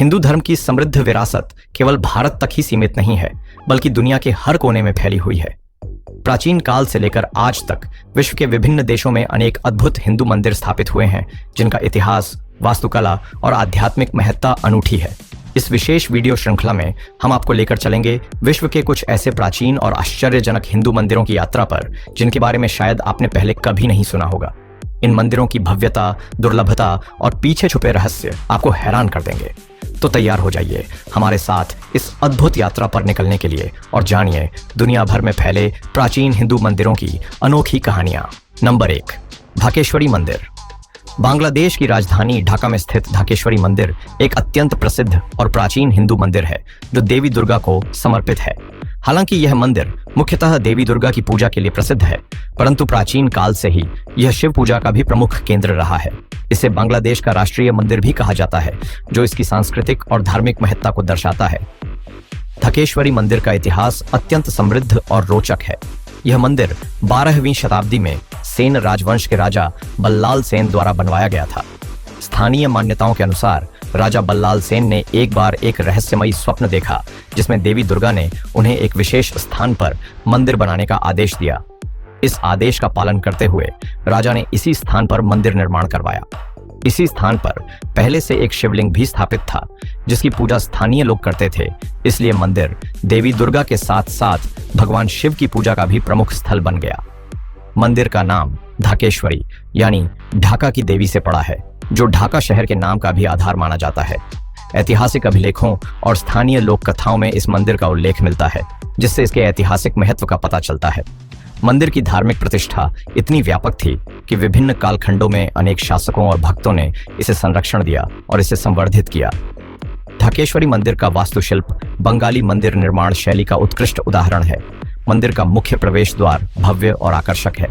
हिंदू धर्म की समृद्ध विरासत केवल भारत तक ही सीमित नहीं है, बल्कि दुनिया के हर कोने में फैली हुई है। प्राचीन काल से लेकर आज तक विश्व के विभिन्न देशों में अनेक अद्भुत हिंदू मंदिर स्थापित हुए हैं, जिनका इतिहास, वास्तुकला और आध्यात्मिक महत्ता अनूठी है। इस विशेष वीडियो श्रृंखला में हम आपको लेकर चलेंगे विश्व के कुछ ऐसे प्राचीन और आश्चर्यजनक हिंदू मंदिरों की यात्रा पर, जिनके बारे में शायद आपने पहले कभी नहीं सुना होगा। इन मंदिरों की भव्यता, दुर्लभता और पीछे छुपे रहस्य आपको हैरान कर देंगे। तो तैयार हो जाइए हमारे साथ इस अद्भुत यात्रा पर निकलने के लिए और जानिए दुनिया भर में फैले प्राचीन हिंदू मंदिरों की अनोखी कहानियां। नंबर 1, ढाकेश्वरी मंदिर। बांग्लादेश की राजधानी ढाका में स्थित ढाकेश्वरी मंदिर एक अत्यंत प्रसिद्ध और प्राचीन हिंदू मंदिर है, जो देवी दुर्गा को समर्पित है। हालांकि यह मंदिर मुख्यतः देवी दुर्गा की पूजा के लिए प्रसिद्ध है, परंतु प्राचीन काल से ही यह शिव पूजा का भी प्रमुख केंद्र रहा है। इसे बांग्लादेश का राष्ट्रीय मंदिर भी कहा जाता है, जो इसकी सांस्कृतिक और धार्मिक महत्ता को दर्शाता है। ढाकेश्वरी मंदिर का इतिहास अत्यंत समृद्ध और रोचक है। यह मंदिर 12वीं शताब्दी में सेन राजवंश के राजा बल्लाल सेन द्वारा बनवाया गया था। स्थानीय मान्यताओं के अनुसार राजा बल्लाल सेन ने एक बार एक रहस्यमयी स्वप्न देखा, जिसमें देवी दुर्गा ने उन्हें एक विशेष स्थान पर मंदिर बनाने का आदेश दिया। इस आदेश का पालन करते हुए राजा ने इसी स्थान पर मंदिर निर्माण करवाया। इसी स्थान पर पहले से एक शिवलिंग भी स्थापित था, जिसकी पूजा स्थानीय लोग करते थे। इसलिए मंदिर देवी दुर्गा के साथ साथ भगवान शिव की पूजा का भी प्रमुख स्थल बन गया। मंदिर का नाम ढाकेश्वरी यानी ढाका की देवी से पड़ा है, जो ढाका शहर के नाम का भी आधार माना जाता है। ऐतिहासिक अभिलेखों और स्थानीय लोक कथाओं में इस मंदिर का उल्लेख मिलता है, जिससे इसके ऐतिहासिक महत्व का पता चलता है। मंदिर की धार्मिक प्रतिष्ठा इतनी व्यापक थी कि विभिन्न कालखंडों में अनेक शासकों और भक्तों ने इसे संरक्षण दिया और इसे संवर्धित किया। ढाकेश्वरी मंदिर का वास्तुशिल्प बंगाली मंदिर निर्माण शैली का उत्कृष्ट उदाहरण है। मंदिर का मुख्य प्रवेश द्वार भव्य और आकर्षक है।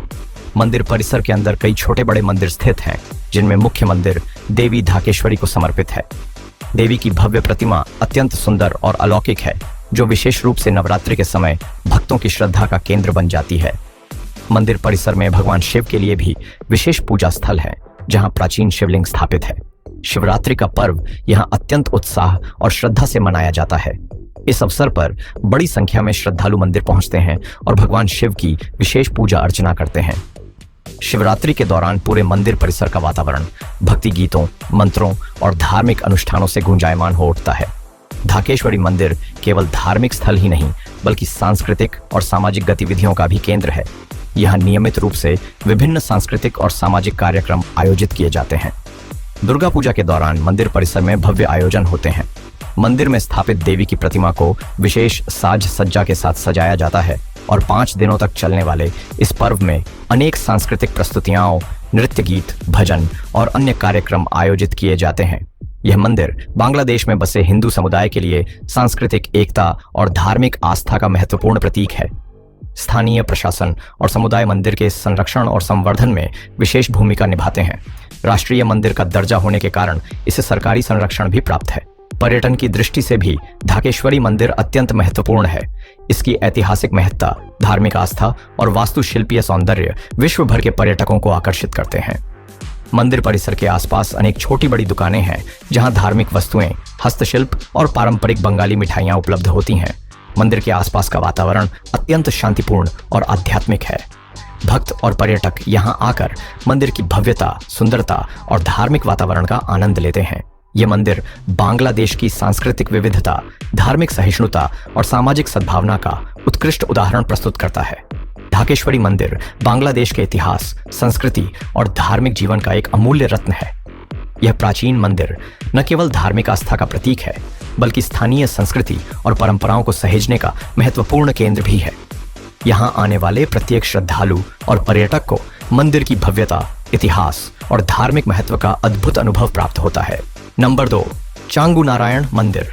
मंदिर परिसर के अंदर कई छोटे बड़े मंदिर स्थित हैं, जिनमें मुख्य मंदिर देवी ढाकेश्वरी को समर्पित है। देवी की भव्य प्रतिमा अत्यंत सुंदर और अलौकिक है, जो विशेष रूप से नवरात्रि के समय भक्तों की श्रद्धा का केंद्र बन जाती है। मंदिर परिसर में भगवान शिव के लिए भी विशेष पूजा स्थल है, जहां प्राचीन शिवलिंग स्थापित है। शिवरात्रि का पर्व यहां अत्यंत उत्साह और श्रद्धा से मनाया जाता है। इस अवसर पर बड़ी संख्या में श्रद्धालु मंदिर पहुंचते हैं और भगवान शिव की विशेष पूजा अर्चना करते हैं। शिवरात्रि के दौरान पूरे मंदिर परिसर का वातावरण भक्ति गीतों, मंत्रों और धार्मिक अनुष्ठानों से गुंजायमान हो उठता है। ढाकेश्वरी मंदिर केवल धार्मिक स्थल ही नहीं, बल्कि सांस्कृतिक और सामाजिक गतिविधियों का भी केंद्र है। यहाँ नियमित रूप से विभिन्न सांस्कृतिक और सामाजिक कार्यक्रम आयोजित किए जाते हैं। दुर्गा पूजा के दौरान मंदिर परिसर में भव्य आयोजन होते हैं। मंदिर में स्थापित देवी की प्रतिमा को विशेष साज सज्जा के साथ सजाया जाता है और 5 दिनों तक चलने वाले इस पर्व में अनेक सांस्कृतिक प्रस्तुतियां, नृत्य गीत, भजन और अन्य कार्यक्रम आयोजित किए जाते हैं। यह मंदिर बांग्लादेश में बसे हिंदू समुदाय के लिए सांस्कृतिक एकता और धार्मिक आस्था का महत्वपूर्ण प्रतीक है। स्थानीय प्रशासन और समुदाय मंदिर के संरक्षण और संवर्धन में विशेष भूमिका निभाते हैं। राष्ट्रीय मंदिर का दर्जा होने के कारण इसे सरकारी संरक्षण भी प्राप्त है। पर्यटन की दृष्टि से भी ढाकेश्वरी मंदिर अत्यंत महत्वपूर्ण है। इसकी ऐतिहासिक महत्ता, धार्मिक आस्था और वास्तुशिल्पीय सौंदर्य विश्व भर के पर्यटकों को आकर्षित करते हैं। मंदिर परिसर के आसपास अनेक छोटी बड़ी दुकानें हैं, जहां धार्मिक वस्तुएं, हस्तशिल्प और पारंपरिक बंगाली मिठाइयां उपलब्ध होती हैं। मंदिर के आसपास का वातावरण अत्यंत शांतिपूर्ण और आध्यात्मिक है। भक्त और पर्यटक यहां आकर मंदिर की भव्यता, सुंदरता और धार्मिक वातावरण का आनंद लेते हैं। यह मंदिर बांग्लादेश की सांस्कृतिक विविधता, धार्मिक सहिष्णुता और सामाजिक सद्भावना का उत्कृष्ट उदाहरण प्रस्तुत करता है। ढाकेश्वरी मंदिर बांग्लादेश के इतिहास, संस्कृति और धार्मिक जीवन का एक अमूल्य रत्न है। यह प्राचीन मंदिर न केवल धार्मिक आस्था का प्रतीक है, बल्कि स्थानीय संस्कृति और परंपराओं को सहेजने का महत्वपूर्ण केंद्र भी है। यहाँ आने वाले प्रत्येक श्रद्धालु और पर्यटक को मंदिर की भव्यता, इतिहास और धार्मिक महत्व का अद्भुत अनुभव प्राप्त होता है। नंबर 2, चांगू नारायण मंदिर।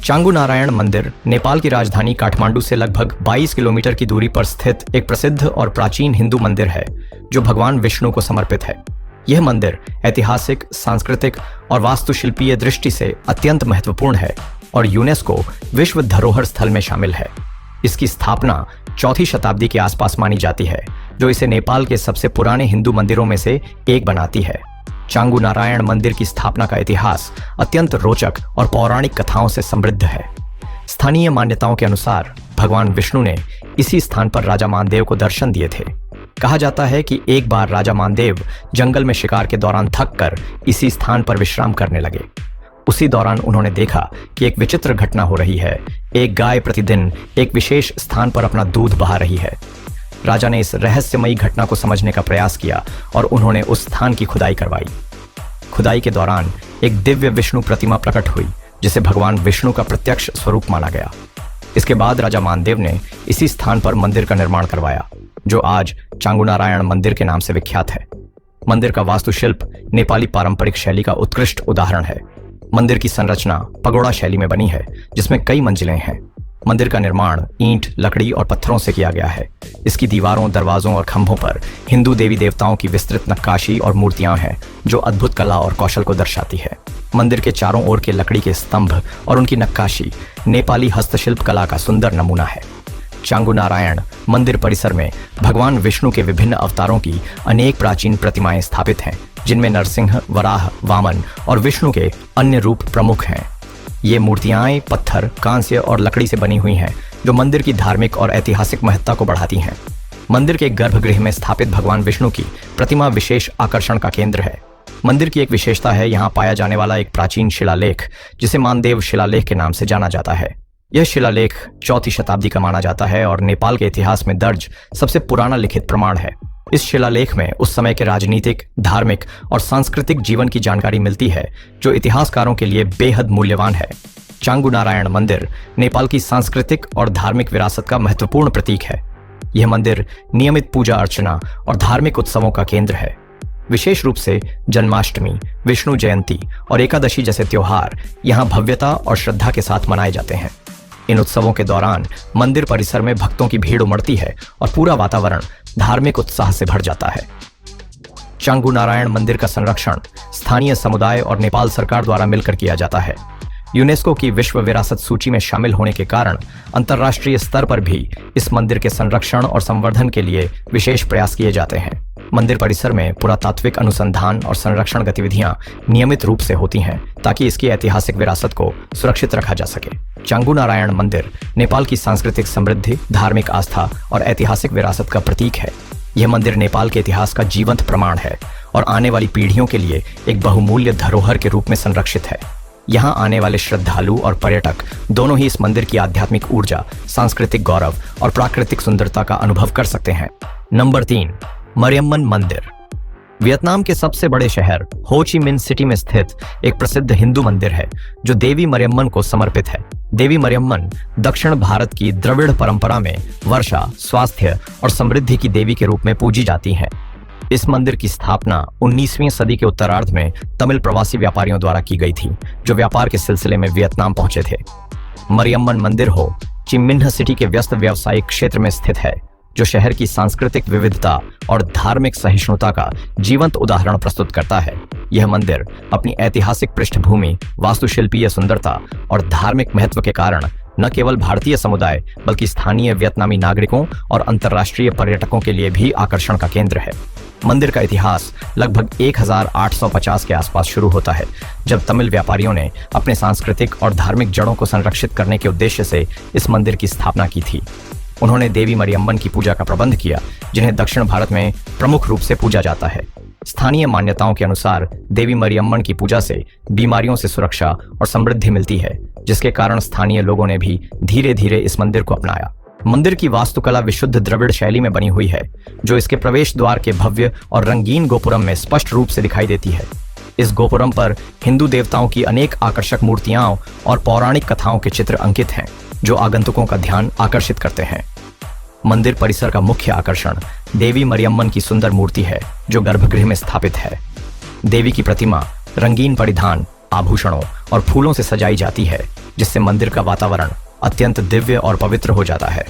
चांगू नारायण मंदिर नेपाल की राजधानी काठमांडू से लगभग 22 किलोमीटर की दूरी पर स्थित एक प्रसिद्ध और प्राचीन हिंदू मंदिर है, जो भगवान विष्णु को समर्पित है। यह मंदिर ऐतिहासिक, सांस्कृतिक और वास्तुशिल्पीय दृष्टि से अत्यंत महत्वपूर्ण है और यूनेस्को विश्व धरोहर स्थल में शामिल है। इसकी स्थापना 4वीं शताब्दी के आसपास मानी जाती है, जो इसे नेपाल के सबसे पुराने हिंदू मंदिरों में से एक बनाती है। चांगू नारायण मंदिर की स्थापना का इतिहास अत्यंत रोचक और पौराणिक कथाओं से समृद्ध है। स्थानीय मान्यताओं के अनुसार भगवान विष्णु ने इसी स्थान पर राजा मानदेव को दर्शन दिए थे। कहा जाता है कि एक बार राजा मानदेव जंगल में शिकार के दौरान थककर इसी स्थान पर विश्राम करने लगे। उसी दौरान उन्होंने देखा कि एक विचित्र घटना हो रही है। एक गाय प्रतिदिन एक विशेष स्थान पर अपना दूध बहा रही है। राजा ने इस रहस्यमयी घटना को समझने का प्रयास किया और उन्होंने उस स्थान की खुदाई करवाई। खुदाई के दौरान एक दिव्य विष्णु प्रतिमा प्रकट हुई, जिसे भगवान विष्णु का प्रत्यक्ष स्वरूप माना गया। इसके बाद राजा मानदेव ने इसी स्थान पर मंदिर का निर्माण करवाया, जो आज चांगू नारायण मंदिर के नाम से विख्यात है। मंदिर का वास्तुशिल्प नेपाली पारंपरिक शैली का उत्कृष्ट उदाहरण है। मंदिर की संरचना पगोड़ा शैली में बनी है, जिसमें कई मंजिलें हैं। मंदिर का निर्माण ईंट, लकड़ी और पत्थरों से किया गया है। इसकी दीवारों, दरवाजों और खंभों पर हिंदू देवी देवताओं की विस्तृत नक्काशी और मूर्तियां हैं, जो अद्भुत कला और कौशल को दर्शाती है। मंदिर के चारों ओर के लकड़ी के स्तंभ और उनकी नक्काशी नेपाली हस्तशिल्प कला का सुंदर नमूना है। चांगू नारायण मंदिर परिसर में भगवान विष्णु के विभिन्न अवतारों की अनेक प्राचीन प्रतिमाएं स्थापित हैं, जिनमें नरसिंह, वराह, वामन और विष्णु के अन्य रूप प्रमुख हैं। ये मूर्तियां पत्थर, कांस्य और लकड़ी से बनी हुई हैं, जो मंदिर की धार्मिक और ऐतिहासिक महत्ता को बढ़ाती हैं। मंदिर के गर्भगृह में स्थापित भगवान विष्णु की प्रतिमा विशेष आकर्षण का केंद्र है। मंदिर की एक विशेषता है यहाँ पाया जाने वाला एक प्राचीन शिलालेख, जिसे मानदेव शिलालेख के नाम से जाना जाता है। यह शिलालेख 4वीं शताब्दी का माना जाता है और नेपाल के इतिहास में दर्ज सबसे पुराना लिखित प्रमाण है। इस शिलालेख में उस समय के राजनीतिक, धार्मिक और सांस्कृतिक जीवन की जानकारी मिलती है, जो इतिहासकारों के लिए बेहद मूल्यवान है। चांगू नारायण मंदिर नेपाल की सांस्कृतिक और धार्मिक विरासत का महत्वपूर्ण प्रतीक है। यह मंदिर नियमित पूजा अर्चना और धार्मिक उत्सवों का केंद्र है। विशेष रूप से जन्माष्टमी, विष्णु जयंती और एकादशी जैसे त्योहार यहाँ भव्यता और श्रद्धा के साथ मनाए जाते हैं। इन उत्सवों के दौरान मंदिर परिसर में भक्तों की भीड़ उमड़ती है और पूरा वातावरण धार्मिक उत्साह से भर जाता है। चांगू नारायण मंदिर का संरक्षण स्थानीय समुदाय और नेपाल सरकार द्वारा मिलकर किया जाता है। यूनेस्को की विश्व विरासत सूची में शामिल होने के कारण अंतर्राष्ट्रीय स्तर पर भी इस मंदिर के संरक्षण और संवर्धन के लिए विशेष प्रयास किए जाते हैं। मंदिर परिसर में पुरातात्विक अनुसंधान और संरक्षण गतिविधियां नियमित रूप से होती हैं, ताकि इसकी ऐतिहासिक विरासत को सुरक्षित रखा जा सके। चांगू नारायण मंदिर नेपाल की सांस्कृतिक समृद्धि, धार्मिक आस्था और ऐतिहासिक विरासत का प्रतीक है। यह मंदिर नेपाल के इतिहास का जीवंत प्रमाण है और आने वाली पीढ़ियों के लिए एक बहुमूल्य धरोहर के रूप में संरक्षित है। यहाँ आने वाले श्रद्धालु और पर्यटक दोनों ही इस मंदिर की आध्यात्मिक ऊर्जा, सांस्कृतिक गौरव और प्राकृतिक सुंदरता का अनुभव कर सकते हैं। नंबर 3, मरियम्मन मंदिर। वियतनाम के सबसे बड़े शहर हो ची मिन सिटी में स्थित एक प्रसिद्ध हिंदू मंदिर है, जो देवी मरियम्मन को समर्पित है। देवी मरियम्मन दक्षिण भारत की द्रविड़ परंपरा में वर्षा, स्वास्थ्य और समृद्धि की देवी के रूप में पूजी जाती है। इस मंदिर की स्थापना 19वीं सदी के उत्तरार्ध में तमिल प्रवासी व्यापारियों द्वारा की गई थी, जो व्यापार के सिलसिले में वियतनाम पहुंचे थे। मरियम्मन मंदिर हो ची मिन्ह सिटी के व्यस्त व्यावसायिक क्षेत्र में स्थित है, जो शहर की सांस्कृतिक विविधता और धार्मिक सहिष्णुता का जीवंत उदाहरण प्रस्तुत करता है। यह मंदिर अपनी ऐतिहासिक पृष्ठभूमि, वास्तुशिल्पीय सुंदरता और धार्मिक महत्व के कारण न केवल भारतीय समुदाय बल्कि स्थानीय वियतनामी नागरिकों और अंतर्राष्ट्रीय पर्यटकों के लिए भी आकर्षण का केंद्र है। मंदिर का इतिहास लगभग 1850 के आसपास शुरू होता है, जब तमिल व्यापारियों ने अपने सांस्कृतिक और धार्मिक जड़ों को संरक्षित करने के उद्देश्य से इस मंदिर की स्थापना की थी। उन्होंने देवी मरियम्मन की पूजा का प्रबंध किया, जिन्हें दक्षिण भारत में प्रमुख रूप से पूजा जाता है। स्थानीय मान्यताओं के अनुसार देवी मरियम्मन की पूजा से बीमारियों से सुरक्षा और समृद्धि मिलती है, जिसके कारण स्थानीय लोगों ने भी धीरे धीरे इस मंदिर को अपनाया। मंदिर की वास्तुकला विशुद्ध द्रविड़ शैली में बनी हुई है, जो इसके प्रवेश द्वार के भव्य और रंगीन गोपुरम में स्पष्ट रूप से दिखाई देती है। इस गोपुरम पर हिंदू देवताओं की अनेक आकर्षक मूर्तियां और पौराणिक कथाओं के चित्र अंकित हैं, जो आगंतुकों का ध्यान आकर्षित करते हैं। मंदिर परिसर का मुख्य आकर्षण देवी मरियम्मन की सुंदर मूर्ति है, जो गर्भगृह में स्थापित है। देवी की प्रतिमा रंगीन परिधान, आभूषणों और फूलों से सजाई जाती है, जिससे मंदिर का वातावरण अत्यंत दिव्य और पवित्र हो जाता है।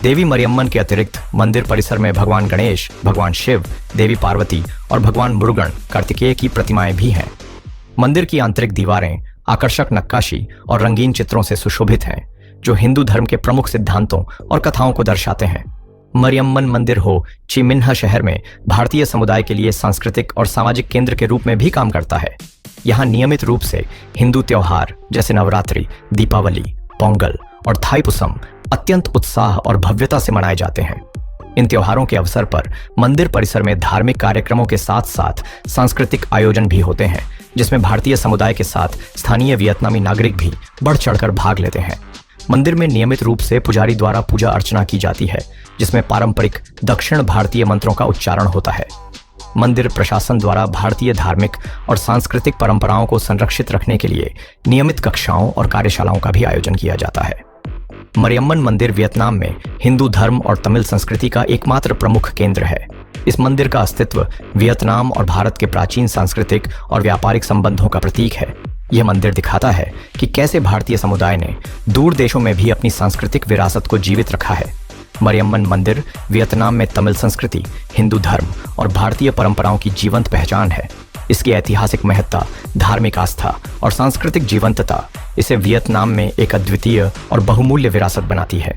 देवी मरियम्मन के अतिरिक्त मंदिर परिसर में भगवान गणेश, भगवान शिव, देवी पार्वती और भगवान मुरुगन कार्तिकेय की प्रतिमाएं भी हैं। मंदिर की आंतरिक दीवारें आकर्षक नक्काशी और रंगीन चित्रों से सुशोभित हैं, जो हिंदू धर्म के प्रमुख सिद्धांतों और कथाओं को दर्शाते हैं। मरियम्मन मंदिर हो चिमिन्हा शहर में भारतीय समुदाय के लिए सांस्कृतिक और सामाजिक केंद्र के रूप में भी काम करता है। यहाँ नियमित रूप से हिंदू त्योहार जैसे नवरात्रि, दीपावली, पोंगल और थाईपुसम अत्यंत उत्साह और भव्यता से मनाए जाते हैं। इन त्योहारों के अवसर पर मंदिर परिसर में धार्मिक कार्यक्रमों के साथ साथ सांस्कृतिक आयोजन भी होते हैं, जिसमें भारतीय समुदाय के साथ स्थानीय वियतनामी नागरिक भी बढ़ चढ़कर भाग लेते हैं। मंदिर में नियमित रूप से पुजारी द्वारा पूजा अर्चना की जाती है, जिसमें पारंपरिक दक्षिण भारतीय मंत्रों का उच्चारण होता है। मंदिर प्रशासन द्वारा भारतीय धार्मिक और सांस्कृतिक परंपराओं को संरक्षित रखने के लिए नियमित कक्षाओं और कार्यशालाओं का भी आयोजन किया जाता है। मरियम्मन मंदिर वियतनाम में हिंदू धर्म और तमिल संस्कृति का एकमात्र प्रमुख केंद्र है। इस मंदिर का अस्तित्व वियतनाम और भारत के प्राचीन सांस्कृतिक और व्यापारिक संबंधों का प्रतीक है। यह मंदिर दिखाता है कि कैसे भारतीय समुदाय ने दूर देशों में भी अपनी सांस्कृतिक विरासत को जीवित रखा है। मरियम्मन मंदिर वियतनाम में तमिल संस्कृति, हिंदू धर्म और भारतीय परंपराओं की जीवंत पहचान है। इसकी ऐतिहासिक महत्ता, धार्मिक आस्था और सांस्कृतिक जीवंतता इसे वियतनाम में एक अद्वितीय और बहुमूल्य विरासत बनाती है।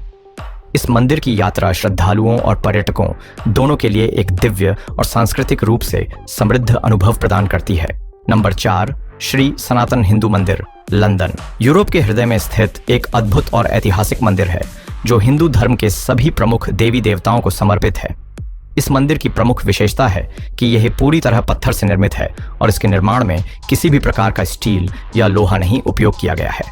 इस मंदिर की यात्रा श्रद्धालुओं और पर्यटकों दोनों के लिए एक दिव्य और सांस्कृतिक रूप से समृद्ध अनुभव प्रदान करती है। नंबर 4, श्री सनातन हिंदू मंदिर, लंदन। यूरोप के हृदय में स्थित एक अद्भुत और ऐतिहासिक मंदिर है जो हिंदू धर्म के सभी प्रमुख देवी देवताओं को समर्पित है। इस मंदिर की प्रमुख विशेषता है कि यह पूरी तरह पत्थर से निर्मित है और इसके निर्माण में किसी भी प्रकार का स्टील या लोहा नहीं उपयोग किया गया है।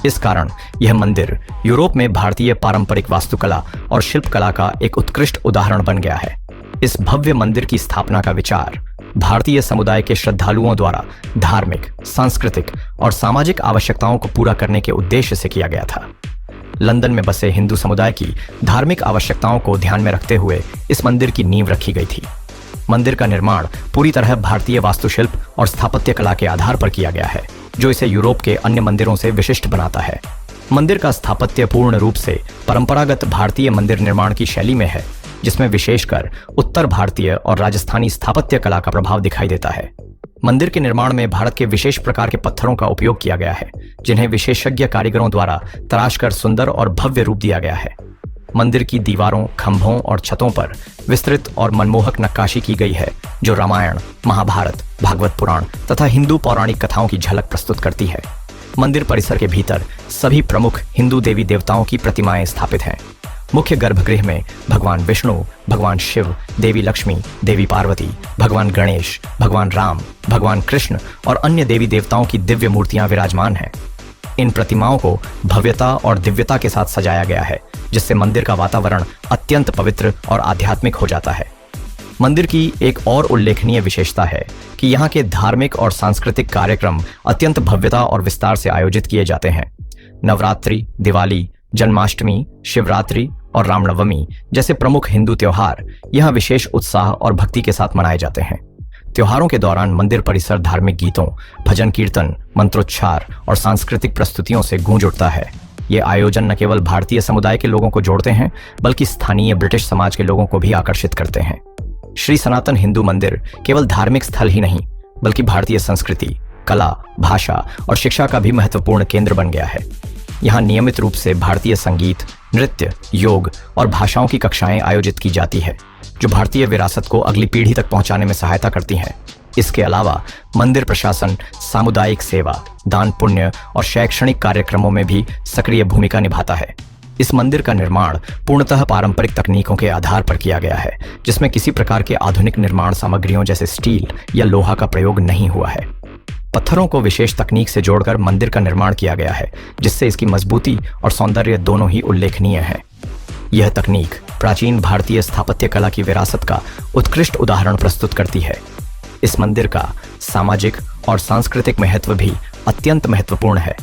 इस कारण यह मंदिर यूरोप में भारतीय पारंपरिक वास्तुकला और शिल्पकला का एक उत्कृष्ट उदाहरण बन गया है। इस भव्य मंदिर की स्थापना का विचार भारतीय समुदाय के श्रद्धालुओं द्वारा धार्मिक, सांस्कृतिक और सामाजिक आवश्यकताओं को पूरा करने के उद्देश्य से किया गया था। लंदन में बसे हिंदू समुदाय की धार्मिक आवश्यकताओं को ध्यान में रखते हुए इस मंदिर की नींव रखी गई थी। मंदिर का निर्माण पूरी तरह भारतीय वास्तुशिल्प और स्थापत्य कला के आधार पर किया गया है, जो इसे यूरोप के अन्य मंदिरों से विशिष्ट बनाता है। मंदिर का स्थापत्य पूर्ण रूप से परंपरागत भारतीय मंदिर निर्माण की शैली में है, जिसमें विशेषकर उत्तर भारतीय और राजस्थानी स्थापत्य कला का प्रभाव दिखाई देता है। मंदिर के निर्माण में भारत के विशेष प्रकार के पत्थरों का उपयोग किया गया है, जिन्हें विशेषज्ञ कारीगरों द्वारा तराशकर सुंदर और भव्य रूप दिया गया है। मंदिर की दीवारों, खंभों और छतों पर विस्तृत और मनमोहक नक्काशी की गई है, जो रामायण, महाभारत, भागवत पुराण तथा हिंदू पौराणिक कथाओं की झलक प्रस्तुत करती है। मंदिर परिसर के भीतर सभी प्रमुख हिंदू देवी देवताओं की प्रतिमाएं स्थापित हैं। मुख्य गर्भगृह में भगवान विष्णु, भगवान शिव, देवी लक्ष्मी, देवी पार्वती, भगवान गणेश, भगवान राम, भगवान कृष्ण और अन्य देवी देवताओं की दिव्य मूर्तियां विराजमान हैं। इन प्रतिमाओं को भव्यता और दिव्यता के साथ सजाया गया है, जिससे मंदिर का वातावरण अत्यंत पवित्र और आध्यात्मिक हो जाता है। मंदिर की एक और उल्लेखनीय विशेषता है कि यहाँ के धार्मिक और सांस्कृतिक कार्यक्रम अत्यंत भव्यता और विस्तार से आयोजित किए जाते हैं। नवरात्रि, दिवाली, जन्माष्टमी, शिवरात्रि और रामनवमी जैसे प्रमुख हिंदू त्योहार यहाँ विशेष उत्साह और भक्ति के साथ मनाए जाते हैं। त्योहारों के दौरान मंदिर परिसर धार्मिक गीतों, भजन कीर्तन, मंत्रोच्चार और सांस्कृतिक प्रस्तुतियों से गूंज उठता है। ये आयोजन न केवल भारतीय समुदाय के लोगों को जोड़ते हैं, बल्कि स्थानीय ब्रिटिश समाज के लोगों को भी आकर्षित करते हैं। श्री सनातन हिंदू मंदिर केवल धार्मिक स्थल ही नहीं, बल्कि भारतीय संस्कृति, कला, भाषा और शिक्षा का भी महत्वपूर्ण केंद्र बन गया है। यहाँ नियमित रूप से भारतीय संगीत, नृत्य, योग और भाषाओं की कक्षाएं आयोजित की जाती है, जो भारतीय विरासत को अगली पीढ़ी तक पहुंचाने में सहायता करती हैं। इसके अलावा मंदिर प्रशासन सामुदायिक सेवा, दान पुण्य और शैक्षणिक कार्यक्रमों में भी सक्रिय भूमिका निभाता है। इस मंदिर का निर्माण पूर्णतः पारंपरिक तकनीकों के आधार पर किया गया है, जिसमें किसी प्रकार के आधुनिक निर्माण सामग्रियों जैसे स्टील या लोहा का प्रयोग नहीं हुआ है। पत्थरों को विशेष तकनीक से जोड़कर मंदिर का निर्माण किया गया है, जिससे इसकी मजबूती और सौंदर्य दोनों ही उल्लेखनीय है। यह तकनीक प्राचीन भारतीय स्थापत्य कला की विरासत का उत्कृष्ट उदाहरण प्रस्तुत करती है। इस मंदिर का सामाजिक और सांस्कृतिक महत्व भी अत्यंत महत्वपूर्ण है।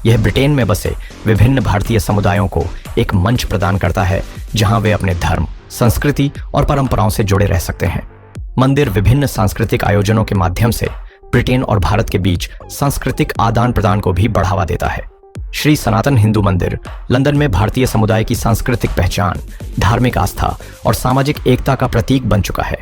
यह ब्रिटेन में बसे विभिन्न भारतीय समुदायों को एक मंच प्रदान करता है, जहां वे अपने धर्म, संस्कृति और परंपराओं से जुड़े रह सकते हैं। मंदिर विभिन्न सांस्कृतिक आयोजनों के माध्यम से ब्रिटेन और भारत के बीच सांस्कृतिक आदान प्रदान को भी बढ़ावा देता है। श्री सनातन हिंदू मंदिर लंदन में भारतीय समुदाय की सांस्कृतिक पहचान, धार्मिक आस्था और सामाजिक एकता का प्रतीक बन चुका है।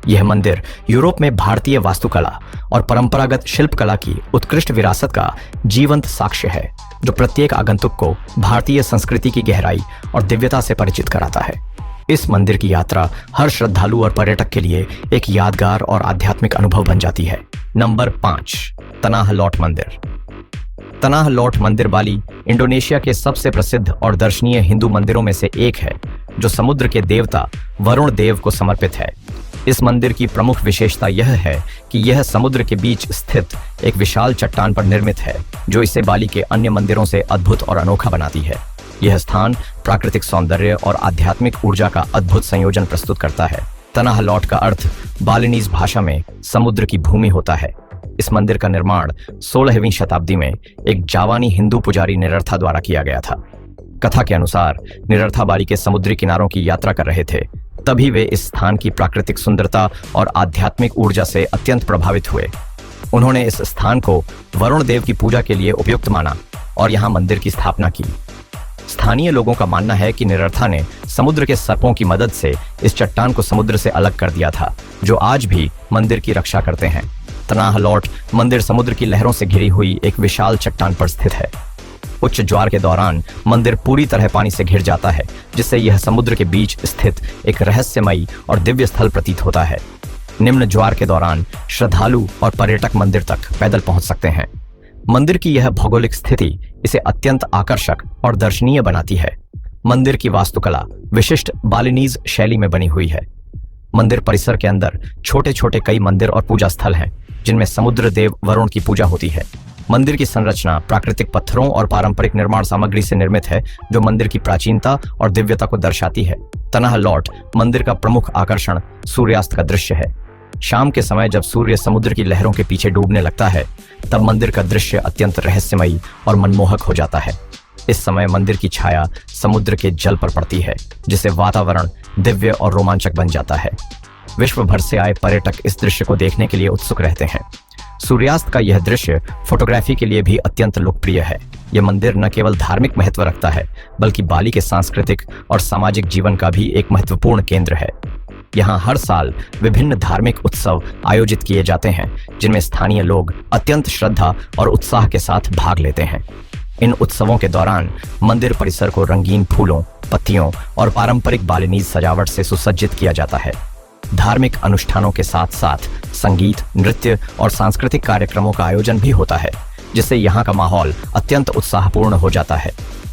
यह मंदिर यूरोप में भारतीय वास्तुकला और परंपरागत शिल्पकला की उत्कृष्ट विरासत का जीवंत साक्ष्य है, जो प्रत्येक आगंतुक को भारतीय संस्कृति की गहराई और दिव्यता से परिचित कराता है। इस मंदिर की यात्रा हर श्रद्धालु और पर्यटक के लिए एक यादगार और आध्यात्मिक अनुभव बन जाती है। नंबर 5, तनाह लॉट मंदिर। तनाह लॉट मंदिर बाली इंडोनेशिया के सबसे प्रसिद्ध और दर्शनीय हिंदू मंदिरों में से एक है, जो समुद्र के देवता वरुण देव को समर्पित है। इस मंदिर की प्रमुख विशेषता यह है कि यह समुद्र के बीच स्थित एक विशाल चट्टान पर निर्मित है, जो इसे बाली के अन्य मंदिरों से अद्भुत और अनोखा बनाती है। यह स्थान प्राकृतिक सौंदर्य और आध्यात्मिक ऊर्जा का अद्भुत संयोजन प्रस्तुत करता है। तनाह लॉट का अर्थ बालिनीज भाषा में समुद्र की भूमि होता है। इस मंदिर का निर्माण 16वीं शताब्दी में एक जावानी हिंदू पुजारी निरर्था द्वारा किया गया था। कथा के अनुसार निरर्था बाली के समुद्री किनारों की यात्रा कर रहे थे, तभी वे इस स्थान की प्राकृतिक सुंदरता और आध्यात्मिक ऊर्जा से अत्यंत प्रभावित हुए। उन्होंने इस स्थान को वरुण देव की पूजा के लिए उपयुक्त माना और यहाँ मंदिर की स्थापना की। स्थानीय लोगों का मानना है कि निरर्था ने समुद्र के सर्पों की मदद से इस चट्टान को समुद्र से अलग कर दिया था, जो आज भी मंदिर की रक्षा करते हैं। तनाह लॉट मंदिर समुद्र की लहरों से घिरी हुई एक विशाल चट्टान पर स्थित है। उच्च ज्वार के दौरान मंदिर पूरी तरह पानी से घिर जाता है, जिससे यह समुद्र के बीच स्थित एक रहस्यमयी और दिव्य स्थल प्रतीत होता है। निम्न ज्वार के दौरान श्रद्धालु और पर्यटक मंदिर तक पैदल पहुंच सकते हैं। मंदिर की यह भौगोलिक स्थिति इसे अत्यंत आकर्षक और दर्शनीय बनाती है। मंदिर की वास्तुकला विशिष्ट बालिनीज शैली में बनी हुई है। मंदिर परिसर के अंदर छोटे छोटे कई मंदिर और पूजा स्थल हैं, जिनमें समुद्र देव वरुण की पूजा होती है। मंदिर की संरचना प्राकृतिक पत्थरों और पारंपरिक निर्माण सामग्री से निर्मित है, जो मंदिर की प्राचीनता और दिव्यता को दर्शाती है। तनाह लॉट मंदिर का प्रमुख आकर्षण सूर्यास्त का दृश्य है। शाम के समय जब सूर्य समुद्र की लहरों के पीछे डूबने लगता है, तब मंदिर का दृश्य अत्यंत रहस्यमयी और मनमोहक हो जाता है। इस समय मंदिर की छाया समुद्र के जल पर पड़ती है, जिससे वातावरण दिव्य और रोमांचक बन जाता है। विश्व भर से आए पर्यटक इस दृश्य को देखने के लिए उत्सुक रहते हैं। सूर्यास्त का यह दृश्य फोटोग्राफी के लिए भी अत्यंत लोकप्रिय है। यह मंदिर न केवल धार्मिक महत्व रखता है, बल्कि बाली के सांस्कृतिक और सामाजिक जीवन का भी एक महत्वपूर्ण केंद्र है। यहाँ हर साल विभिन्न धार्मिक उत्सव आयोजित किए जाते हैं, जिनमें स्थानीय लोग अत्यंत श्रद्धा और उत्साह के साथ भाग लेते हैं। इन उत्सवों के दौरान मंदिर परिसर को रंगीन फूलों, पत्तियों और पारंपरिक बालिनीज सजावट से सुसज्जित किया जाता है। धार्मिक अनुष्ठानों के साथ साथ संगीत, नृत्य और सांस्कृतिक कार्यक्रमों का आयोजन भी होता है, जिससे यहाँ का माहौल अत्यंत उत्साहपूर्ण हो जाता है।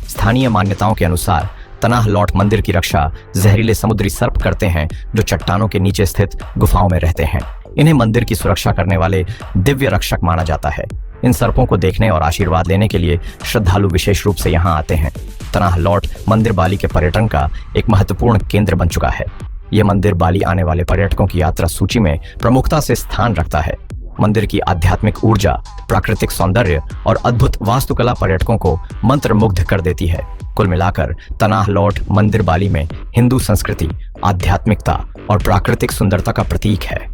स्थानीय मान्यताओं के अनुसार तनाह लॉट मंदिर की रक्षा जहरीले समुद्री सर्प करते हैं, जो चट्टानों के नीचे स्थित गुफाओं में रहते हैं। इन्हें मंदिर की सुरक्षा करने वाले दिव्य रक्षक माना जाता है। इन सर्पों को देखने और आशीर्वाद लेने के लिए श्रद्धालु विशेष रूप से यहाँ आते हैं। तनाह लॉट मंदिर बाली के पर्यटन का एक महत्वपूर्ण केंद्र बन चुका है। यह मंदिर बाली आने वाले पर्यटकों की यात्रा सूची में प्रमुखता से स्थान रखता है। मंदिर की आध्यात्मिक ऊर्जा, प्राकृतिक सौंदर्य और अद्भुत वास्तुकला पर्यटकों को मंत्रमुग्ध कर देती है। कुल मिलाकर तनाह लॉट मंदिर बाली में हिंदू संस्कृति, आध्यात्मिकता और प्राकृतिक सुंदरता का प्रतीक है।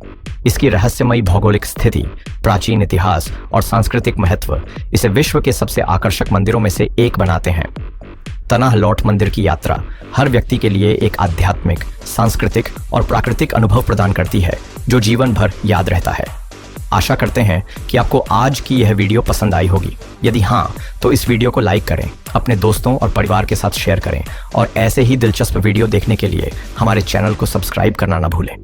इसकी रहस्यमयी भौगोलिक स्थिति, प्राचीन इतिहास और सांस्कृतिक महत्व इसे विश्व के सबसे आकर्षक मंदिरों में से एक बनाते हैं। तनाह लॉट मंदिर की यात्रा हर व्यक्ति के लिए एक आध्यात्मिक, सांस्कृतिक और प्राकृतिक अनुभव प्रदान करती है, जो जीवन भर याद रहता है। आशा करते हैं कि आपको आज की यह वीडियो पसंद आई होगी। यदि हाँ, तो इस वीडियो को लाइक करें, अपने दोस्तों और परिवार के साथ शेयर करें और ऐसे ही दिलचस्प वीडियो देखने के लिए हमारे चैनल को सब्सक्राइब करना न भूलें।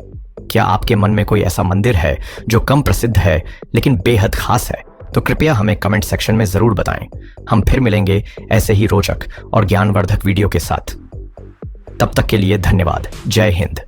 क्या आपके मन में कोई ऐसा मंदिर है जो कम प्रसिद्ध है लेकिन बेहद खास है? तो कृपया हमें कमेंट सेक्शन में जरूर बताएं। हम फिर मिलेंगे ऐसे ही रोचक और ज्ञानवर्धक वीडियो के साथ। तब तक के लिए धन्यवाद। जय हिंद।